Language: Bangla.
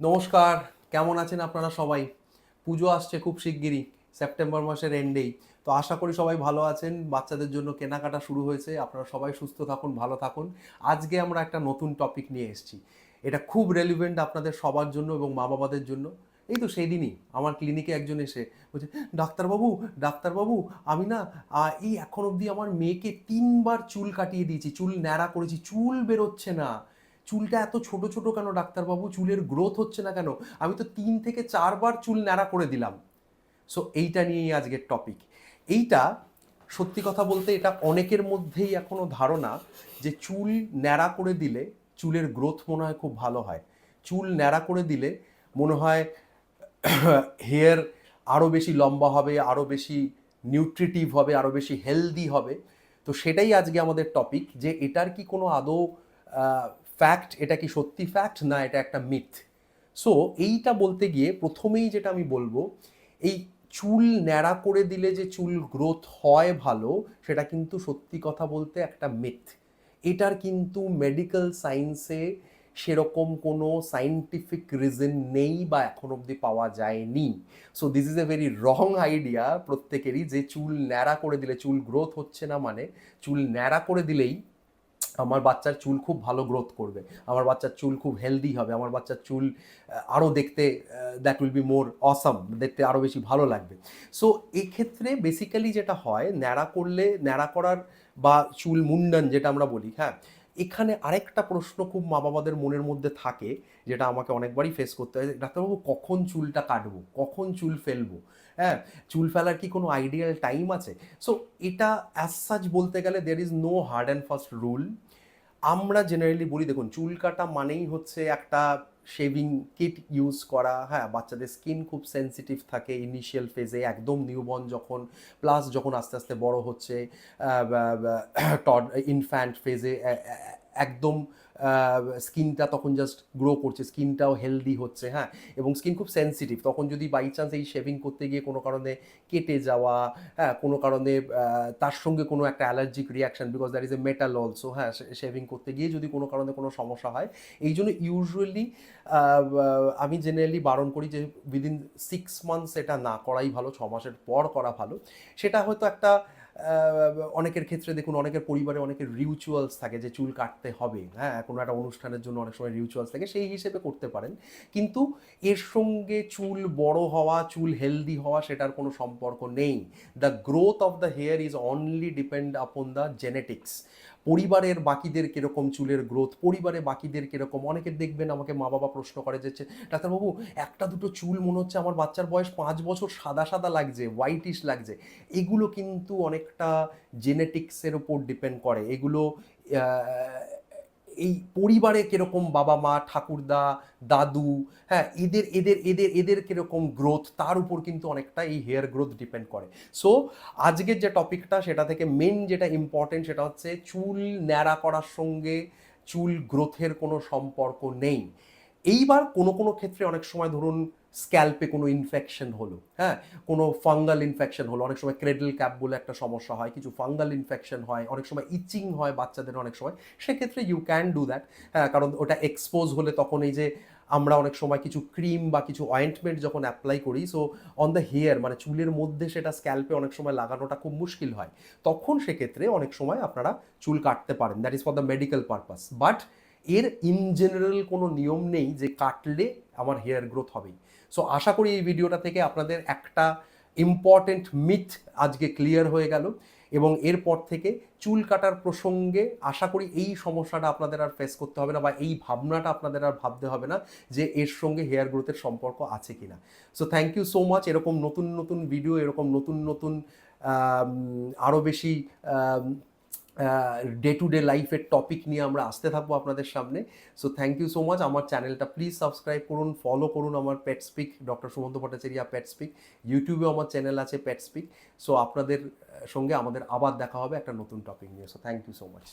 নমস্কার, কেমন আছেন আপনারা সবাই? পুজো আসছে খুব শিগগিরই, সেপ্টেম্বর মাসের এন্ডেই। তো আশা করি সবাই ভালো আছেন। বাচ্চাদের জন্য কেনাকাটা শুরু হয়েছে। আপনারা সবাই সুস্থ থাকুন, ভালো থাকুন। আজকে আমরা একটা নতুন টপিক নিয়ে এসেছি। এটা খুব রেলিভেন্ট আপনাদের সবার জন্য এবং মা-বাবাদের জন্য। এই তো সেদিনই আমার ক্লিনিকে একজন এসে বলছে, "ডাক্তারবাবু, ডাক্তারবাবু আমি না এই এখন অবধি আমার মেয়েকে ৩ বার চুল কাটিয়ে দিয়েছি, চুল ন্যাড়া করেছি, চুল বেরোচ্ছে না। চুলটা এত ছোট ছোট কেন ডাক্তারবাবু? চুলের গ্রোথ হচ্ছে না কেন? আমি তো ৩ থেকে ৪ বার চুল ন্যাড়া করে দিলাম।" সো এইটা নিয়েই আজকের টপিক। এইটা সত্যি কথা বলতে এটা অনেকের মধ্যেই এখনো ধারণা যে চুল ন্যাড়া করে দিলে চুলের গ্রোথ মনে হয় খুব ভালো হয়। চুল ন্যাড়া করে দিলে মনে হয় হেয়ার আরও বেশি লম্বা হবে, আরও বেশি নিউট্রিটিভ হবে, আরও বেশি হেলদি হবে। তো সেটাই আজকে আমাদের টপিক, যে এটার কি কোনো আদৌ ফ্যাক্ট, এটা কি সত্যি ফ্যাক্ট না এটা একটা মিথ। সো এইটা বলতে গিয়ে প্রথমেই যেটা আমি বলবো, এই চুল ন্যাড়া করে দিলে যে চুল গ্রোথ হয় ভালো, সেটা কিন্তু সত্যি কথা বলতে একটা মিথ। এটার কিন্তু মেডিকেল সায়েন্সে সেরকম কোনো সায়েন্টিফিক রিজন নেই বা এখন অবধি পাওয়া যায়নি। So this is a very wrong idea প্রত্যেকেরই, যে চুল ন্যাড়া করে দিলে চুল গ্রোথ হচ্ছে না, মানে চুল ন্যাড়া করে দিলেই আমার বাচ্চার চুল খুব ভালো গ্রোথ করবে, আমার বাচ্চার চুল খুব হেলদি হবে, আমার বাচ্চার চুল আরও দেখতে that will be more awesome, দেখতে আরও বেশি ভালো লাগবে। সো এক্ষেত্রে বেসিক্যালি যেটা হয়, ন্যাড়া করলে, ন্যাড়া করার বা চুল মুন্ডন যেটা আমরা বলি, হ্যাঁ, এখানে আরেকটা প্রশ্ন খুব মা বাবাদের মনের মধ্যে থাকে, যেটা আমাকে অনেকবারই ফেস করতে হয়, ডাক্তারবাবু কখন চুলটা কাটবো, কখন চুল ফেলবো, হ্যাঁ, চুল ফেলার কি কোনো আইডিয়াল টাইম আছে? সো এটা অ্যাজ সাচ বলতে গেলে there is no hard and fast rule. আমরা জেনারেলি বলি, দেখুন, চুল কাটা মানেই হচ্ছে একটা শেভিং কিট ইউজ করা, হ্যাঁ, বাচ্চাদের স্কিন খুব সেন্সিটিভ থাকে ইনিশিয়াল ফেজে, একদম নিউবর্ন যখন, প্লাস যখন আস্তে আস্তে বড় হচ্ছে, ইনফ্যান্ট ফেজে একদম স্কিনটা তখন জাস্ট গ্রো করছে, স্কিনটাও হেলদি হচ্ছে, হ্যাঁ, এবং স্কিন খুব সেন্সিটিভ। তখন যদি বাই চান্স এই শেভিং করতে গিয়ে কোনো কারণে কেটে যাওয়া, হ্যাঁ, কোনো কারণে তার সঙ্গে কোনো একটা allergic reaction, because there is a metal also, হ্যাঁ, শেভিং করতে গিয়ে যদি কোনো কারণে কোনো সমস্যা হয়, এই জন্য ইউজুয়ালি আমি জেনারেলি বারণ করি যে উইদিন 6 মান্থস এটা না করাই ভালো, 6 মাসের পর করা ভালো। সেটা হয়তো একটা অনেকের ক্ষেত্রে দেখুন, অনেকের পরিবারে অনেকের রিচুয়ালস থাকে যে চুল কাটতে হবে, হ্যাঁ, কোনো একটা অনুষ্ঠানের জন্য অনেক সময় রিচুয়ালস থাকে, সেই হিসেবে করতে পারেন। কিন্তু এর সঙ্গে চুল বড় হওয়া, চুল হেলদি হওয়া, সেটার কোনো সম্পর্ক নেই। The growth of the hair is only depend upon the genetics. পরিবারের বাকিদের কীরকম চুলের গ্রোথ, পরিবারে বাকিদের কীরকম, অনেকের দেখবেন আমাকে মা বাবা প্রশ্ন করে যে, ডাক্তারবাবু একটা দুটো চুল মনে হচ্ছে আমার বাচ্চার বয়স 5 বছর, সাদা সাদা লাগছে, হোয়াইটিশ লাগছে। এগুলো কিন্তু অনেকটা জেনেটিক্সের ওপর ডিপেন্ড করে। এগুলো এই পরিবারে কিরকম বাবা মা, ঠাকুরদা, দাদু, হ্যাঁ, এদের এদের এদের এদের কিরকম গ্রোথ, তার উপর কিন্তু অনেকটা এই হেয়ার গ্রোথ ডিপেন্ড করে। সো আজকের যে টপিকটা, সেটা থেকে মেন যেটা ইম্পর্টেন্ট, সেটা হচ্ছে চুল ন্যাড়া করার সঙ্গে চুল গ্রোথের কোনো সম্পর্ক নেই। এইবার কোনো কোনো ক্ষেত্রে অনেক সময় ধরুন স্ক্যাল্পে কোনো ইনফেকশন হলো, হ্যাঁ, কোনো ফাঙ্গাল ইনফেকশন হলো, অনেক সময় ক্রেডল ক্যাপ বলে একটা সমস্যা হয়, কিছু ফাঙ্গাল ইনফেকশন হয়, অনেক সময় ইচিং হয় বাচ্চাদের অনেক সময়, সেক্ষেত্রে ইউ ক্যান ডু দ্যাট, হ্যাঁ, কারণ ওটা এক্সপোজ হলে তখন এই যে আমরা অনেক সময় কিছু ক্রিম বা কিছু অয়েন্টমেন্ট যখন অ্যাপ্লাই করি, সো অন দ্য হেয়ার, মানে চুলের মধ্যে সেটা স্ক্যাল্পে অনেক সময় লাগানোটা খুব মুশকিল হয়, তখন সেক্ষেত্রে অনেক সময় আপনারা চুল কাটতে পারেন, that is for the medical purpose. But এর ইন জেনারেল কোনো নিয়ম নেই যে কাটলে আমার হেয়ার গ্রোথ হবেই। সো আশা করি এই ভিডিওটা থেকে আপনাদের একটা ইম্পর্টেন্ট মিথ আজকে ক্লিয়ার হয়ে গেল, এবং এরপর থেকে চুল কাটার প্রসঙ্গে আশা করি এই সমস্যাটা আপনাদের আর ফেস করতে হবে না, বা এই ভাবনাটা আপনাদের আর ভাবতে হবে না যে এর সঙ্গে হেয়ার গ্রোথের সম্পর্ক আছে কিনা। So thank you so much. এরকম নতুন নতুন ভিডিও, এরকম নতুন নতুন আরও বেশি ডে টু ডে লাইফের টপিক নিয়ে আমরা আসতে থাকবো আপনাদের সামনে। So thank you so much. আমার চ্যানেলটা প্লিজ সাবস্ক্রাইব করুন, ফলো করুন আমার Petspeak, doctor Sumanta Bhattacharya Petspeak. ইউটিউবেও আমার চ্যানেল আছে পেটস্পিক। সো আপনাদের সঙ্গে আমাদের আবার দেখা হবে একটা নতুন টপিক নিয়ে। So thank you so much.